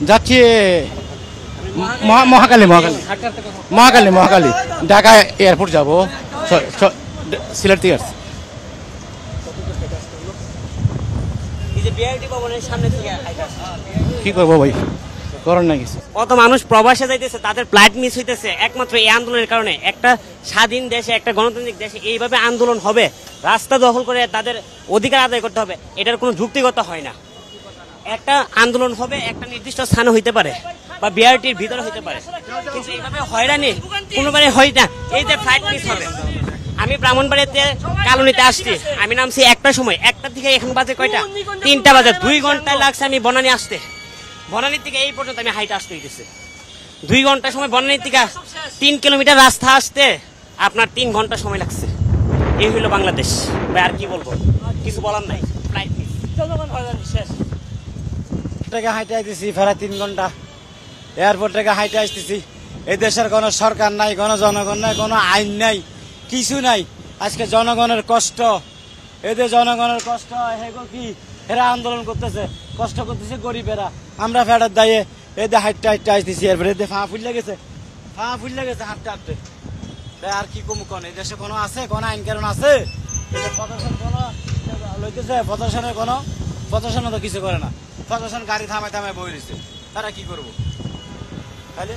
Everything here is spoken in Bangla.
যাচ্ছি মহাকালী মহাকালী মহাকালী মহাকালী ঢাকা এয়ারপোর্ট যাবো সিলেট থেকে আসছি। কি করবো ভাই, করার না কিছু। কত মানুষ প্রবাসে যাইতেছে, তাদের ফ্লাইট মিস হইতেছে একমাত্র এই আন্দোলনের কারণে। একটা স্বাধীন দেশে, একটা গণতান্ত্রিক দেশে এইভাবে আন্দোলন হবে, রাস্তা দখল করে তাদের অধিকার আদায় করতে হবে, এটার কোনো যুক্তিগত হয় না। একটা আন্দোলন হবে একটা নির্দিষ্ট স্থানে হইতে পারে বা বিআরটির ভিতরে হইতে পারে, কিন্তু এইভাবে হয়রানি কোনোবারে হয় না। এই যে ফ্লাইট মিস হবে, আমি ব্রাহ্মণবাড়িয়াতে কালনীতে আসছি, আমি নামছি 1টার সময়, 1টা থেকে এখন বাজে কয়টা, 3টা বাজে, 2 ঘন্টায় লাগছে আমি বনানী আসতে। বনানীর থেকে এই পর্যন্ত আমি হাইটে আসতে হইতেছে 2 ঘন্টা সময়। বনানীর থেকে 3 কিলোমিটার রাস্তা আসতে আপনার 3 ঘন্টা সময় লাগছে। এই হইল বাংলাদেশ ভাই, আর কি বলবো, কিছু বলার নাই। ফ্লাইট মিস, জনগণ হয়রানি শেষ। থেকে হাইটে আইতেছি ফেরা 3 ঘন্টা, এয়ারপোর্ট থেকে হাইটে আসতেছি। এই দেশের কোনো সরকার নাই, কোনো জনগণ নাই, কোনো আইন নাই, কিছু নাই। আজকে জনগণের কষ্ট, এদের জনগণের কষ্ট হেগো কি, এরা আন্দোলন করতেছে, কষ্ট করতেছে গরিবেরা। আমরা ফেরার দায়ে এদের হাইটটা হাইটটা আসতেছি। এরপরে এদের ফা ফুল লেগেছে, হাঁটতে হাঁটতে। আর কি কম কোন এই দেশে কোনো আছে, কোনো আইন কারণ আছে? প্রশাসন কোনো লইতেছে, প্রশাসনের কোনো প্রশাসন তো কিছু করে না। প্রশাসন গাড়ি থামায় থামায় বই দিচ্ছে, তারা কি করবো তাহলে?